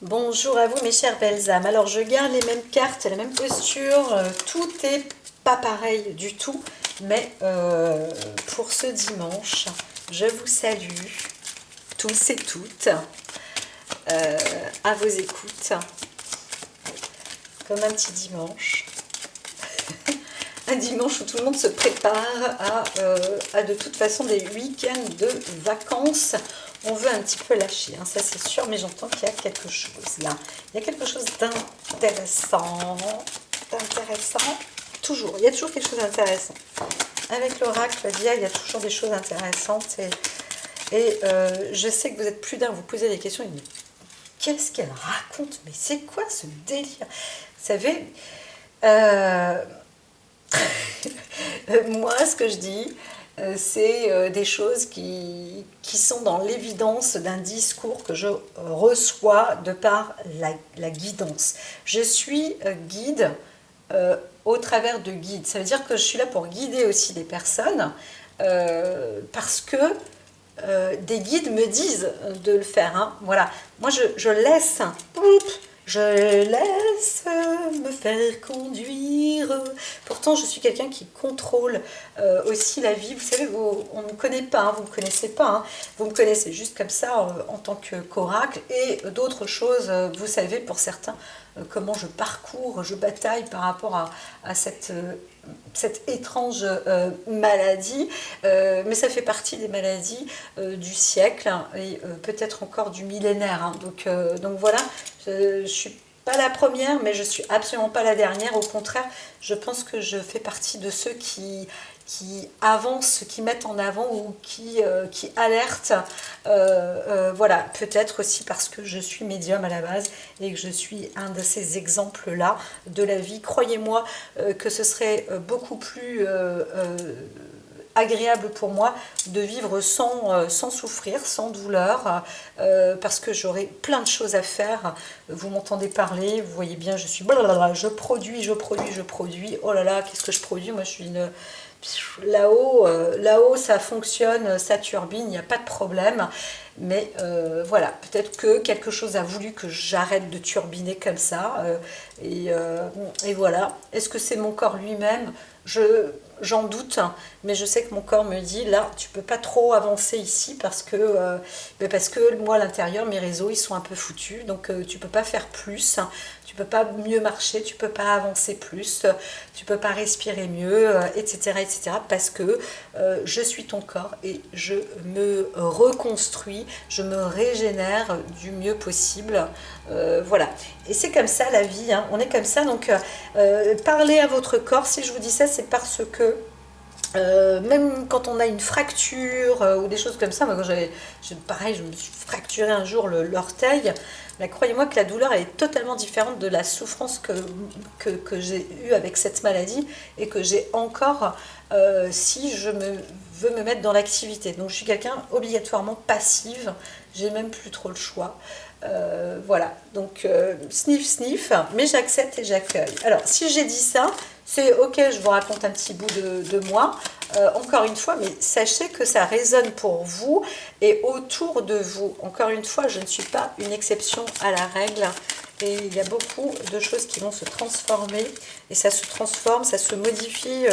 Bonjour à vous mes chères belles âmes. Alors je garde les mêmes cartes, la même posture, tout est pas pareil du tout, mais pour ce dimanche, je vous salue tous et toutes à vos écoutes, comme un petit dimanche. Un dimanche où tout le monde se prépare à de toute façon des week-ends de vacances. On veut un petit peu lâcher, hein, ça c'est sûr, mais j'entends qu'il y a quelque chose là. Il y a quelque chose d'intéressant, toujours. Il y a toujours quelque chose d'intéressant. Avec l'oracle d'IA, il y a toujours des choses intéressantes. Et je sais que vous êtes plus d'un, vous posez des questions, mais qu'est-ce qu'elle raconte? Mais c'est quoi ce délire? Vous savez, moi, ce que je dis, c'est des choses qui sont dans l'évidence d'un discours que je reçois de par la guidance. Je suis guide au travers de guides. Ça veut dire que je suis là pour guider aussi des personnes parce que des guides me disent de le faire. Hein. Voilà. Moi, je laisse. Je laisse me faire conduire. Pourtant, je suis quelqu'un qui contrôle aussi la vie. Vous savez, on ne me connaît pas, hein, vous ne me connaissez pas. Hein. Vous me connaissez juste comme ça en tant qu'oracle. Et d'autres choses, vous savez, pour certains, comment je parcours, je bataille par rapport à cette étrange maladie, mais ça fait partie des maladies du siècle hein, et peut-être encore du millénaire. Hein. Donc voilà, je ne suis pas la première, mais je ne suis absolument pas la dernière. Au contraire, je pense que je fais partie de ceux qui avancent, qui mettent en avant ou qui alertent. Voilà, peut-être aussi parce que je suis médium à la base et que je suis un de ces exemples-là de la vie. Croyez-moi que ce serait beaucoup plus agréable pour moi de vivre sans souffrir, sans douleur, parce que j'aurai plein de choses à faire. Vous m'entendez parler, vous voyez bien, je suis blablabla, je produis. Oh là là, qu'est-ce que je produis? Moi, je suis une... Là-haut, ça fonctionne, ça turbine, il n'y a pas de problème. Mais voilà, peut-être que quelque chose a voulu que j'arrête de turbiner comme ça. Et voilà. Est-ce que c'est mon corps lui-même? J'en doute, mais je sais que mon corps me dit là, tu peux pas trop avancer ici parce que moi à l'intérieur, mes réseaux ils sont un peu foutus, donc tu peux pas faire plus, tu peux pas mieux marcher, tu peux pas avancer plus, tu peux pas respirer mieux, etc., parce que je suis ton corps et je me reconstruis, je me régénère du mieux possible. Voilà. Et c'est comme ça la vie, hein. On est comme ça. Donc, parlez à votre corps. Si je vous dis ça, c'est parce que même quand on a une fracture ou des choses comme ça, moi quand pareil, je me suis fracturé un jour l'orteil, mais croyez-moi que la douleur elle est totalement différente de la souffrance que j'ai eue avec cette maladie et que j'ai encore si je veux me mettre dans l'activité. Donc je suis quelqu'un obligatoirement passive, j'ai même plus trop le choix. Voilà, donc sniff sniff, mais j'accepte et j'accueille. Alors si j'ai dit ça, c'est ok, je vous raconte un petit bout de moi, encore une fois, mais sachez que ça résonne pour vous et autour de vous. Encore une fois, je ne suis pas une exception à la règle et il y a beaucoup de choses qui vont se transformer et ça se transforme, ça se modifie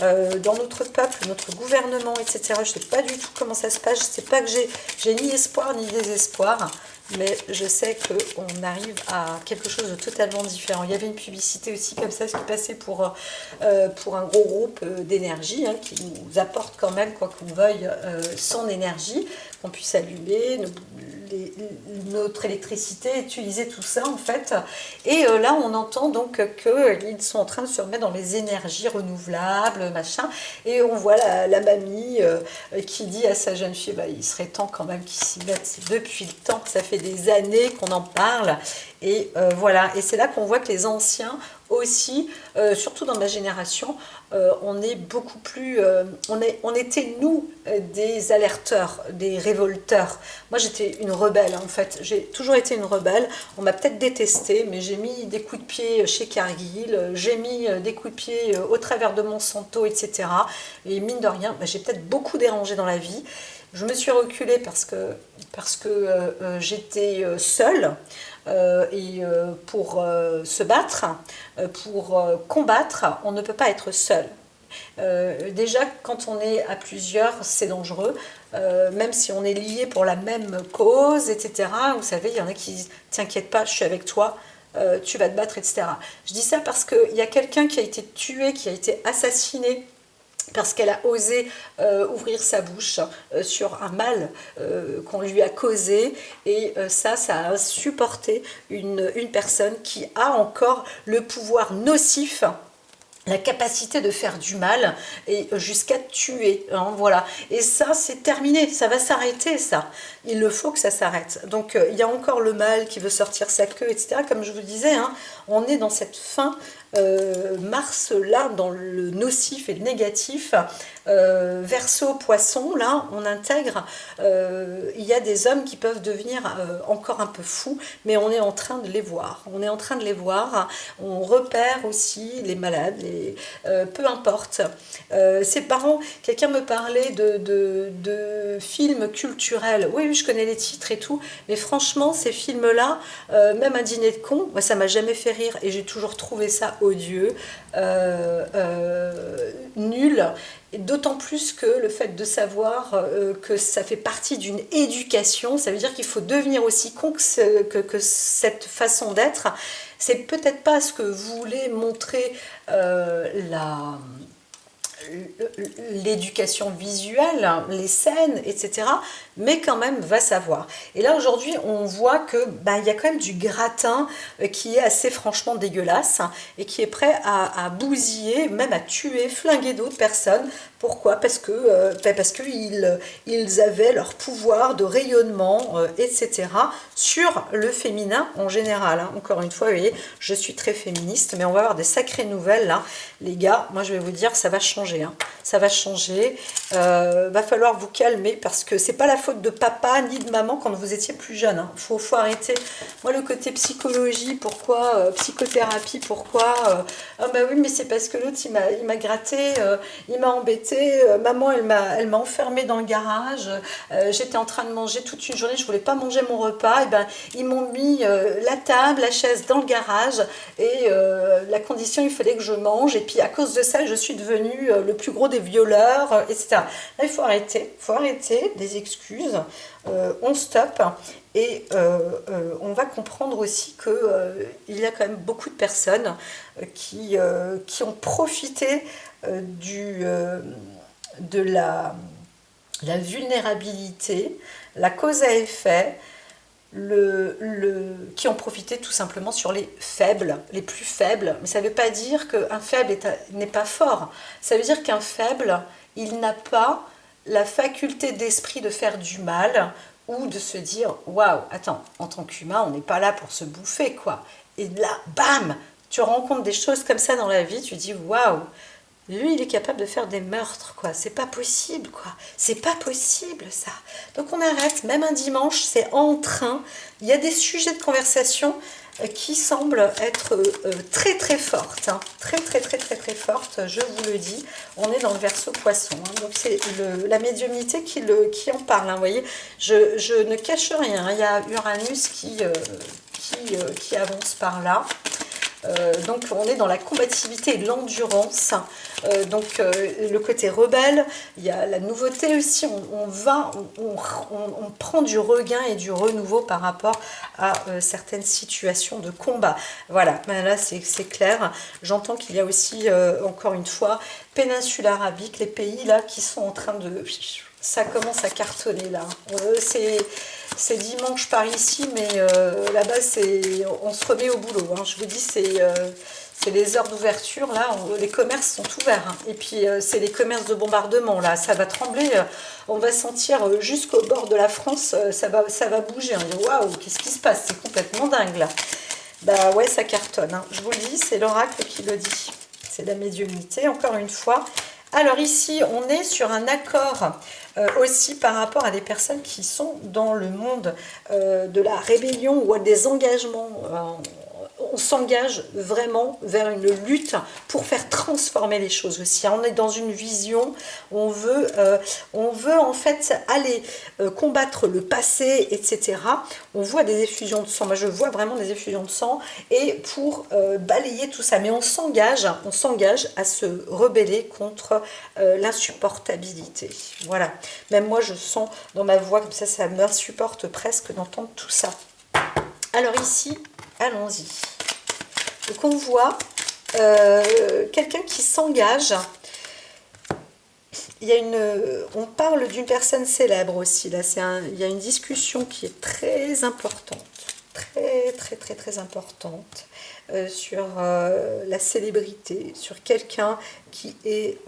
dans notre peuple, notre gouvernement, etc. Je ne sais pas du tout comment ça se passe, je ne sais pas que j'ai ni espoir ni désespoir. Mais je sais qu'on arrive à quelque chose de totalement différent. Il y avait une publicité aussi comme ça, ce qui passait pour un gros groupe d'énergie, hein, qui nous apporte quand même, quoi qu'on veuille, son énergie, qu'on puisse allumer notre électricité, utiliser tout ça en fait. Et là, on entend donc qu'ils sont en train de se remettre dans les énergies renouvelables, machin. Et on voit la mamie qui dit à sa jeune fille, bah, il serait temps quand même qu'ils s'y mettent. C'est depuis le temps, ça fait des années qu'on en parle. Et voilà, et c'est là qu'on voit que les anciens aussi, surtout dans ma génération, on est beaucoup plus... on était, nous, des alerteurs, des révolteurs. Moi, j'étais une rebelle, en fait. J'ai toujours été une rebelle. On m'a peut-être détestée, mais j'ai mis des coups de pied chez Cargill, j'ai mis des coups de pied au travers de Monsanto, etc. Et mine de rien, bah, j'ai peut-être beaucoup dérangé dans la vie. Je me suis reculée parce que j'étais seule. Et pour se battre, pour combattre, on ne peut pas être seul. Déjà, quand on est à plusieurs, c'est dangereux, même si on est lié pour la même cause, etc. Vous savez, il y en a qui disent t'inquiète pas, je suis avec toi, tu vas te battre, etc. Je dis ça parce qu'il y a quelqu'un qui a été tué, qui a été assassiné parce qu'elle a osé ouvrir sa bouche sur un mal qu'on lui a causé, et ça a supporté une personne qui a encore le pouvoir nocif, la capacité de faire du mal et jusqu'à tuer, hein, voilà. Et ça, c'est terminé, ça va s'arrêter, ça. Il le faut que ça s'arrête. Donc, il y a encore le mal qui veut sortir sa queue, etc. Comme je vous disais, hein, on est dans cette fin Mars, là, dans le nocif et le négatif. Verseau, poisson, là, on intègre, il y a des hommes qui peuvent devenir encore un peu fous, mais on est en train de les voir. On est en train de les voir. On repère aussi les malades, peu importe. C'est marrant, quelqu'un me parlait de films culturels. Oui, oui, je connais les titres et tout, mais franchement, ces films-là, même un dîner de cons, moi, ça m'a jamais fait rire et j'ai toujours trouvé ça odieux, nul. D'autant plus que le fait de savoir que ça fait partie d'une éducation, ça veut dire qu'il faut devenir aussi con que cette façon d'être. C'est peut-être pas ce que voulait montrer l'éducation visuelle, les scènes, etc. Mais quand même, va savoir. Et là, aujourd'hui, on voit que il y a quand même du gratin qui est assez franchement dégueulasse, hein, et qui est prêt à bousiller, même à tuer, flinguer d'autres personnes. Pourquoi? Parce qu'ils avaient leur pouvoir de rayonnement, etc., sur le féminin en général, hein. Encore une fois, vous voyez, je suis très féministe, mais on va avoir des sacrées nouvelles, là. Les gars, moi je vais vous dire, ça va changer, hein. Ça va changer. Va falloir vous calmer, parce que c'est pas la faute de papa ni de maman quand vous étiez plus jeune, hein. Faut arrêter. Moi, le côté psychologie, pourquoi psychothérapie, pourquoi ah bah oui, mais c'est parce que l'autre il m'a gratté, il m'a embêté, maman elle m'a enfermée dans le garage, j'étais en train de manger toute une journée, je voulais pas manger mon repas, et ben ils m'ont mis la table, la chaise dans le garage, et la condition, il fallait que je mange, et puis à cause de ça je suis devenue le plus gros des violeurs, etc. Là, il faut arrêter des excuses, on stoppe. Et on va comprendre aussi qu'il y a quand même beaucoup de personnes qui ont profité de la vulnérabilité, la cause à effet, qui ont profité tout simplement sur les faibles, les plus faibles. Mais ça ne veut pas dire qu'un faible n'est pas fort. Ça veut dire qu'un faible, il n'a pas la faculté d'esprit de faire du mal, ou de se dire waouh, attends, en tant qu'humain, on n'est pas là pour se bouffer, quoi. Et là, bam, tu rencontres des choses comme ça dans la vie, tu dis waouh, lui, il est capable de faire des meurtres, quoi. C'est pas possible, quoi. C'est pas possible, ça. Donc on arrête, même un dimanche, c'est en train. Il y a des sujets de conversation qui semblent être très très fortes, hein. Très très très très très fortes, je vous le dis. On est dans le Verseau poisson, hein. Donc c'est la médiumnité qui en parle, hein. Vous voyez, je ne cache rien, hein. Il y a Uranus qui avance par là. Donc on est dans la combativité et l'endurance, donc le côté rebelle, il y a la nouveauté aussi, on prend du regain et du renouveau par rapport à certaines situations de combat. Voilà, ben là c'est clair. J'entends qu'il y a aussi, encore une fois, péninsule arabique, les pays là qui sont en train de... Ça commence à cartonner là. C'est dimanche par ici, mais là-bas, on se remet au boulot, hein. Je vous dis, c'est les heures d'ouverture, là, les commerces sont ouverts, hein. Et puis, c'est les commerces de bombardement, là, ça va trembler. On va sentir jusqu'au bord de la France, ça va bouger, hein. Waouh, qu'est-ce qui se passe? C'est complètement dingue, là. Bah ouais, ça cartonne, hein. Je vous le dis, c'est l'oracle qui le dit. C'est la médiumnité, encore une fois. Alors ici, on est sur un accord aussi par rapport à des personnes qui sont dans le monde de la rébellion ou à des engagements. on s'engage vraiment vers une lutte pour faire transformer les choses aussi. On est dans une vision où on veut en fait aller combattre le passé, etc. On voit des effusions de sang, moi je vois vraiment des effusions de sang, et pour balayer tout ça, mais on s'engage à se rebeller contre l'insupportabilité. Voilà, même moi je sens dans ma voix comme ça m'insupporte presque d'entendre tout ça. Alors ici, allons-y. Donc on voit quelqu'un qui s'engage. On parle d'une personne célèbre aussi. Là, il y a une discussion qui est très importante, très importante sur la célébrité, sur quelqu'un qui est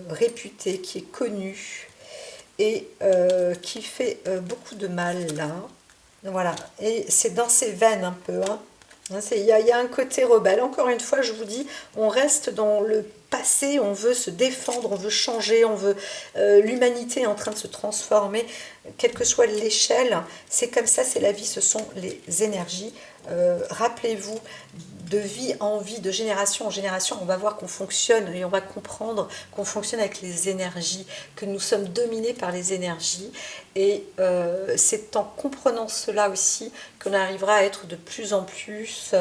réputé, qui est connu et qui fait beaucoup de mal là. Voilà, et c'est dans ses veines un peu. Hein. Il y a un côté rebelle. Encore une fois, je vous dis, on reste dans le passé, on veut se défendre, on veut changer, l'humanité est en train de se transformer, quelle que soit l'échelle. C'est comme ça, c'est la vie, ce sont les énergies. Rappelez-vous, de vie en vie, de génération en génération, on va voir qu'on fonctionne et on va comprendre qu'on fonctionne avec les énergies, que nous sommes dominés par les énergies. Et c'est en comprenant cela aussi qu'on arrivera à être de plus en plus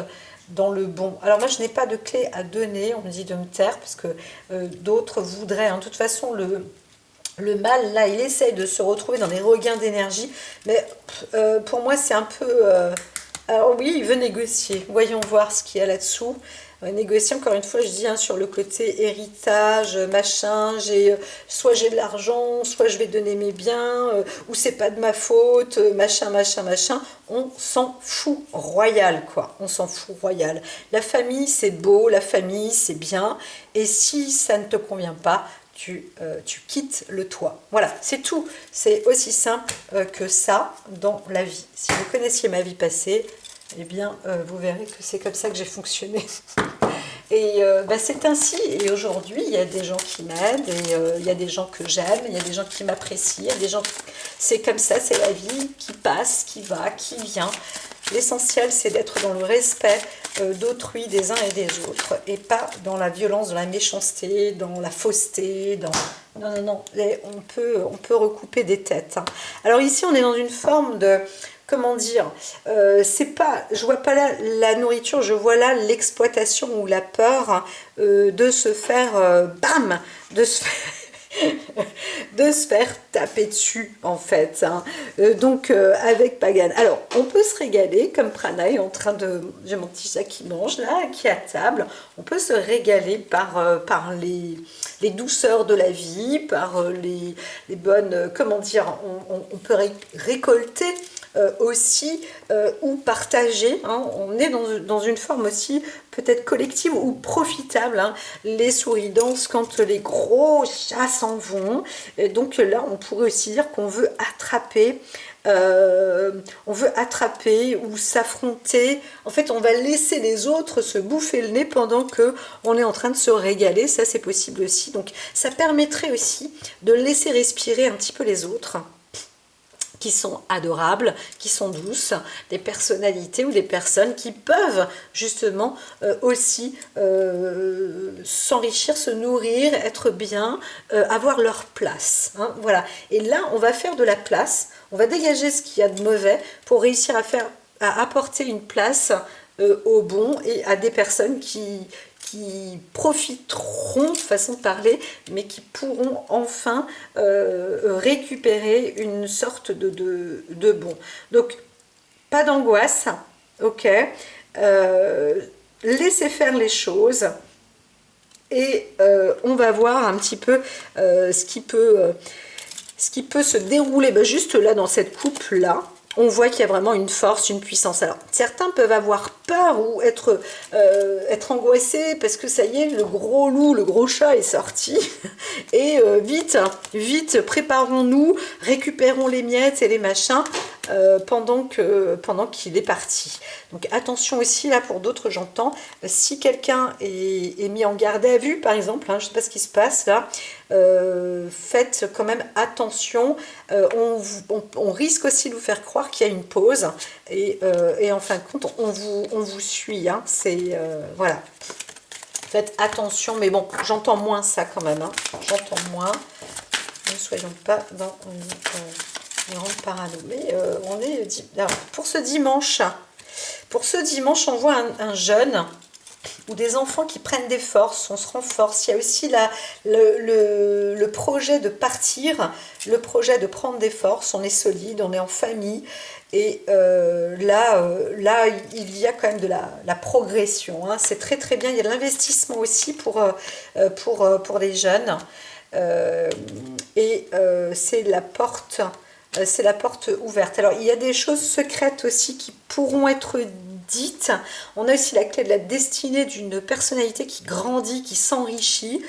dans le bon. Alors moi, je n'ai pas de clé à donner, on me dit de me taire, parce que d'autres voudraient, hein. De toute façon, le mal, là, il essaye de se retrouver dans des regains d'énergie, mais pour moi, c'est un peu... alors oui, il veut négocier. Voyons voir ce qu'il y a là-dessous. Négocier, encore une fois, je dis, hein, sur le côté héritage, machin, soit j'ai de l'argent, soit je vais donner mes biens, ou c'est pas de ma faute, machin. On s'en fout royal, quoi. On s'en fout royal. La famille, c'est beau, la famille, c'est bien. Et si ça ne te convient pas, tu quittes le toit. Voilà, c'est tout. C'est aussi simple que ça dans la vie. Si vous connaissiez ma vie passée, eh bien, vous verrez que c'est comme ça que j'ai fonctionné. Et c'est ainsi. Et aujourd'hui, il y a des gens qui m'aident, et il y a des gens que j'aime, il y a des gens qui m'apprécient, il y a des gens... C'est comme ça, c'est la vie qui passe, qui va, qui vient. L'essentiel, c'est d'être dans le respect d'autrui, des uns et des autres, et pas dans la violence, dans la méchanceté, dans la fausseté, Non. On peut recouper des têtes. Hein. Alors ici, on est dans une forme de... Comment dire, je vois pas là la nourriture, je vois là l'exploitation ou la peur de se faire, de se faire taper dessus en fait. Hein. Donc avec Pagan. Alors on peut se régaler comme Prana est en train de... J'ai mon petit chat qui mange là, qui est à table. On peut se régaler par les douceurs de la vie, par les bonnes... comment dire, on peut récolter aussi ou partager, hein. On est dans une forme aussi peut-être collective ou profitable, hein. Les souris dansent quand les gros chats s'en vont, et donc là on pourrait aussi dire qu'on veut attraper ou s'affronter. En fait, on va laisser les autres se bouffer le nez pendant que on est en train de se régaler. Ça, c'est possible aussi. Donc, ça permettrait aussi de laisser respirer un petit peu les autres, qui sont adorables, qui sont douces, des personnalités ou des personnes qui peuvent justement aussi s'enrichir, se nourrir, être bien, avoir leur place. Hein, voilà. Et là, on va faire de la place, on va dégager ce qu'il y a de mauvais pour réussir à apporter une place au bon et à des personnes qui profiteront, façon de parler, mais qui pourront enfin récupérer une sorte de bon. Donc, pas d'angoisse, ok, laissez faire les choses, et on va voir un petit peu ce qui peut se dérouler juste là dans cette coupe-là. On voit qu'il y a vraiment une force, une puissance. Alors, certains peuvent avoir peur ou être angoissés parce que ça y est, le gros loup, le gros chat est sorti. Et vite, préparons-nous, récupérons les miettes et les machins. pendant qu'il est parti. Donc attention aussi là pour d'autres, j'entends, si quelqu'un est mis en garde à vue par exemple, hein, je ne sais pas ce qui se passe là, faites quand même attention, on risque aussi de vous faire croire qu'il y a une pause, et en fin de compte on vous suit, hein, c'est voilà. Faites attention, mais bon, j'entends moins ça quand même, hein, j'entends moins, ne soyons pas dans une grande parano, mais on est... Alors, pour ce dimanche, on voit un jeune ou des enfants qui prennent des forces, on se renforce. Il y a aussi le projet de partir, le projet de prendre des forces, on est solide, on est en famille, et là, il y a quand même de la progression, hein. C'est très très bien, il y a de l'investissement aussi pour les jeunes, c'est la porte... c'est la porte ouverte. Alors, il y a des choses secrètes aussi qui pourront être dites. On a aussi la clé de la destinée d'une personnalité qui grandit, qui s'enrichit.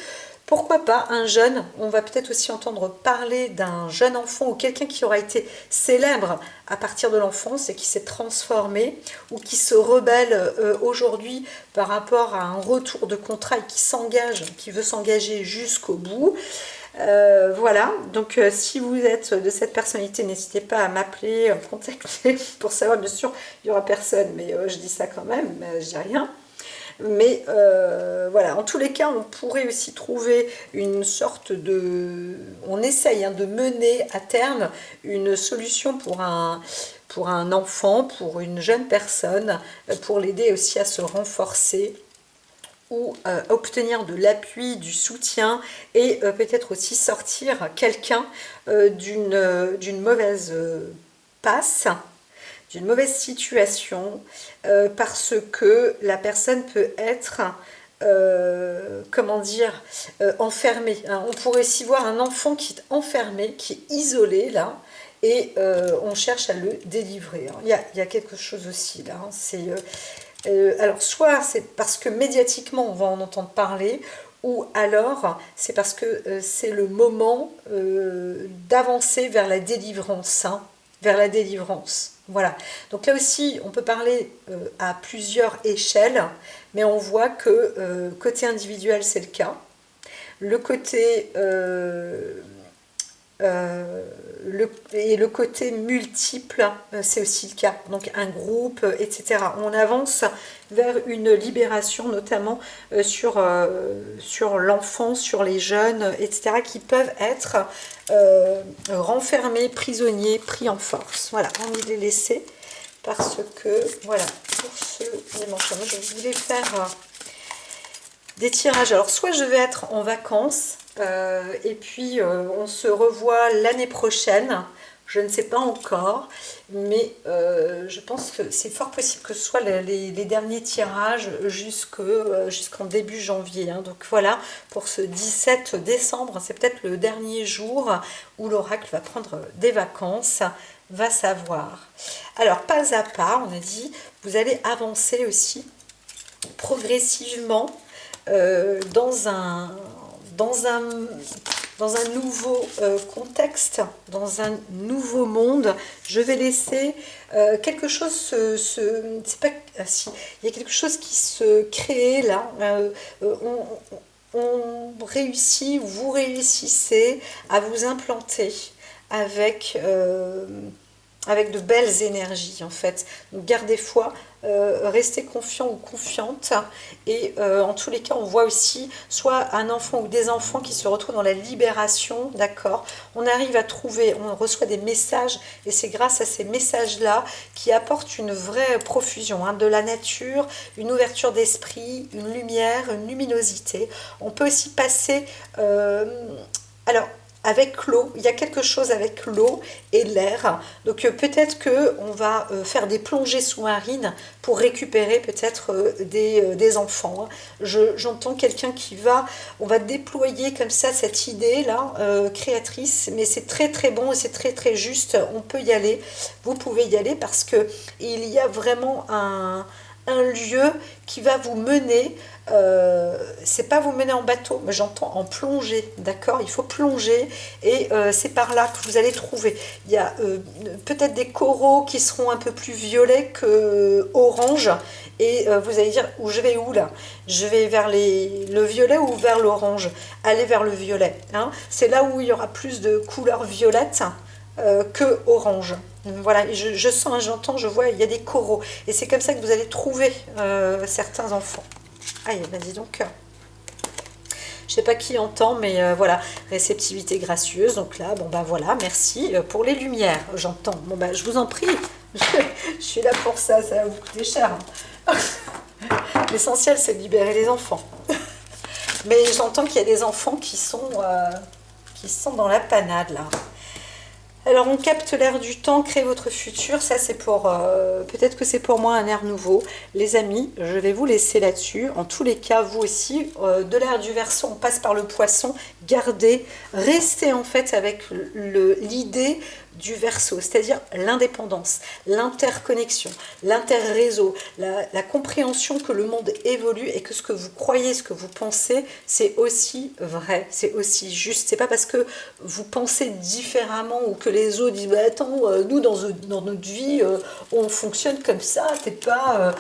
Pourquoi pas un jeune, on va peut-être aussi entendre parler d'un jeune enfant ou quelqu'un qui aura été célèbre à partir de l'enfance et qui s'est transformé ou qui se rebelle aujourd'hui par rapport à un retour de contrat et qui s'engage, qui veut s'engager jusqu'au bout. Voilà, donc si vous êtes de cette personnalité, n'hésitez pas à m'appeler, à me contacter pour savoir. Bien sûr, il n'y aura personne, mais je dis ça quand même, je dis rien. Mais voilà, en tous les cas, on pourrait aussi trouver une sorte de... On essaye, hein, de mener à terme une solution pour un enfant, pour une jeune personne, pour l'aider aussi à se renforcer, ou obtenir de l'appui, du soutien, et peut-être aussi sortir quelqu'un d'une mauvaise passe, d'une mauvaise situation, parce que la personne peut être, comment dire, enfermée, hein. On pourrait aussi voir un enfant qui est enfermé, qui est isolé là, et on cherche à le délivrer, hein. Il y a quelque chose aussi là, hein. C'est... alors, soit c'est parce que médiatiquement on va en entendre parler, ou alors c'est parce que c'est le moment d'avancer vers la délivrance, hein, vers la délivrance. Voilà. Donc là aussi, on peut parler à plusieurs échelles, mais on voit que côté individuel, c'est le cas. Le côté... le côté multiple, c'est aussi le cas, donc un groupe, etc. On avance vers une libération, notamment sur l'enfance, sur les jeunes, etc., qui peuvent être renfermés, prisonniers, pris en force. Voilà, on les laisser, parce que, voilà, pour ce dimanche, moi je voulais faire des tirages. Alors, soit je vais être en vacances, et puis on se revoit l'année prochaine, je ne sais pas encore, mais je pense que c'est fort possible que ce soit les derniers tirages jusqu'en début janvier, hein. Donc voilà, pour ce 17 décembre, c'est peut-être le dernier jour où l'oracle va prendre des vacances, va savoir. Alors, pas à pas, on a dit, vous allez avancer aussi progressivement dans un nouveau contexte, dans un nouveau monde. Je vais laisser quelque chose c'est pas si il y a quelque chose qui se crée là. On réussit, ou vous réussissez à vous implanter avec de belles énergies en fait. Donc gardez foi, restez confiant ou confiante, et en tous les cas on voit aussi soit un enfant ou des enfants qui se retrouvent dans la libération, d'accord. On arrive à trouver, on reçoit des messages, et c'est grâce à ces messages là qui apportent une vraie profusion, hein, de la nature, une ouverture d'esprit, une lumière, une luminosité. On peut aussi passer alors avec l'eau, il y a quelque chose avec l'eau et l'air. Donc peut-être qu'on va faire des plongées sous-marines pour récupérer peut-être des enfants, hein. J'entends quelqu'un on va déployer comme ça cette idée-là, créatrice, mais c'est très très bon et c'est très très juste. On peut y aller, vous pouvez y aller, parce que il y a vraiment un lieu qui va vous mener, c'est pas vous mener en bateau, mais j'entends en plongée, d'accord? Il faut plonger et c'est par là que vous allez trouver. Il y a peut-être des coraux qui seront un peu plus violets que orange et vous allez dire, où je vais où là? Je vais vers le violet ou vers l'orange? Allez vers le violet, hein. C'est là où il y aura plus de couleurs violettes que orange. Voilà, je sens, j'entends, je vois, il y a des coraux. Et c'est comme ça que vous allez trouver certains enfants. Aïe, ben dis donc. Je sais pas qui entend, mais voilà, réceptivité gracieuse. Donc là, bon ben voilà, merci pour les lumières. J'entends. Bon ben, je vous en prie. Je suis là pour ça, ça va vous coûter cher. Hein. L'essentiel, c'est de libérer les enfants. Mais j'entends qu'il y a des enfants qui sont dans la panade là. Alors on capte l'air du temps, crée votre futur, ça c'est pour, peut-être que c'est pour moi un air nouveau. Les amis, je vais vous laisser là-dessus. En tous les cas, vous aussi, de l'air du Verseau, on passe par le Poisson, gardez, restez en fait avec l'idée du Verseau, c'est-à-dire l'indépendance, l'interconnexion, l'interréseau, la compréhension que le monde évolue et que ce que vous croyez, ce que vous pensez, c'est aussi vrai, c'est aussi juste. C'est pas parce que vous pensez différemment ou que les autres disent bah, attends, nous dans notre vie, on fonctionne comme ça, t'es pas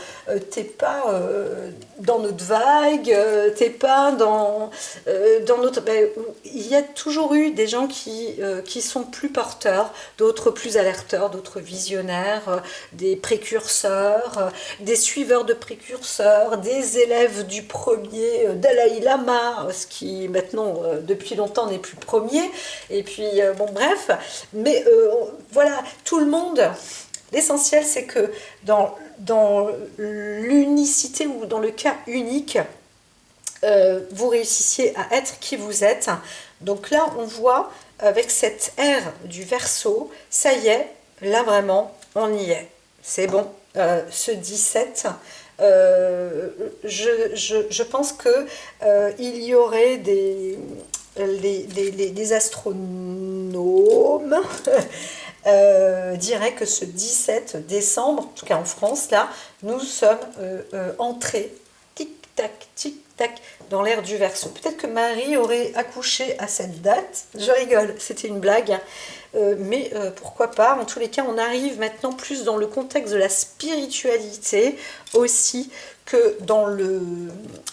dans notre vague, t'es pas dans notre... Ben, il y a toujours eu des gens qui sont plus porteurs, d'autres plus alerteurs, d'autres visionnaires, des précurseurs, des suiveurs de précurseurs, des élèves du premier Dalai Lama, ce qui maintenant depuis longtemps n'est plus premier, et puis bon bref, mais voilà, tout le monde, l'essentiel c'est que dans l'unicité ou dans le cas unique, vous réussissiez à être qui vous êtes. Donc là, on voit avec cette ère du Verseau, ça y est, là vraiment, on y est. C'est bon, ce 17, je pense que il y aurait des astronomes diraient que ce 17 décembre, en tout cas en France, là, nous sommes entrés tic-tac, tic-tac, dans l'ère du Verseau. Peut-être que Marie aurait accouché à cette date. Je rigole, c'était une blague. Mais pourquoi pas. En tous les cas, on arrive maintenant plus dans le contexte de la spiritualité aussi que dans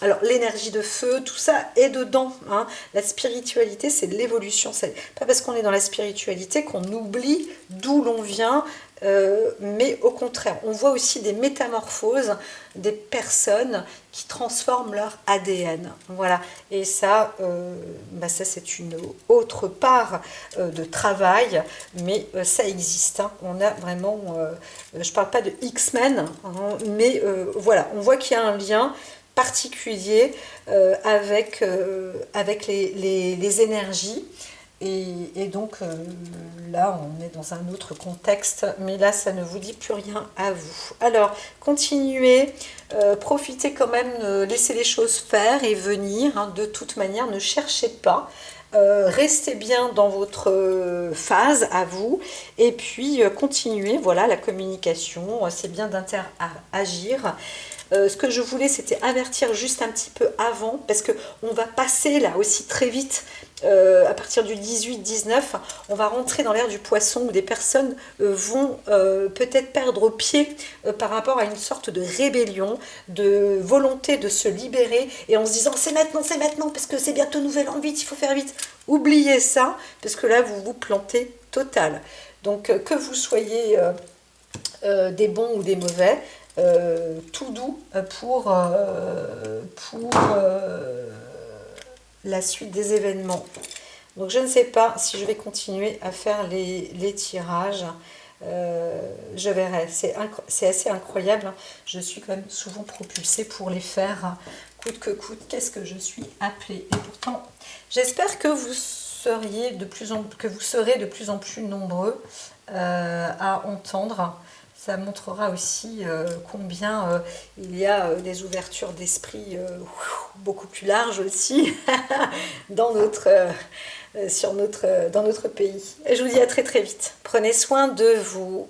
alors l'énergie de feu, tout ça est dedans. Hein. La spiritualité, c'est de l'évolution. C'est pas parce qu'on est dans la spiritualité qu'on oublie d'où l'on vient. Mais au contraire, on voit aussi des métamorphoses des personnes qui transforment leur ADN. Voilà. Et ça, ça c'est une autre part de travail, mais ça existe. Hein. On a vraiment, je parle pas de X-Men, hein, mais voilà, on voit qu'il y a un lien particulier avec les énergies. Et donc là, on est dans un autre contexte, mais là, ça ne vous dit plus rien à vous. Alors, continuez, profitez quand même, laissez les choses faire et venir. Hein, de toute manière, ne cherchez pas. Restez bien dans votre phase à vous et puis continuez, voilà, la communication, c'est bien d'interagir. Ce que je voulais, c'était avertir juste un petit peu avant, parce que on va passer là aussi très vite, à partir du 18-19, on va rentrer dans l'ère du Poisson, où des personnes vont peut-être perdre pied par rapport à une sorte de rébellion, de volonté de se libérer, et en se disant c'est maintenant, parce que c'est bientôt Nouvel An, vite, il faut faire vite. Oubliez ça, parce que là, vous vous plantez total. Donc, que vous soyez des bons ou des mauvais, tout doux pour la suite des événements. Donc je ne sais pas si je vais continuer à faire les tirages. Je verrai. C'est assez incroyable. Je suis quand même souvent propulsée pour les faire coûte que coûte. Qu'est-ce que je suis appelée. Et pourtant, j'espère que vous serez de plus en plus nombreux à entendre. Ça montrera aussi combien il y a des ouvertures d'esprit beaucoup plus larges aussi dans dans notre pays. Et je vous dis à très très vite. Prenez soin de vous.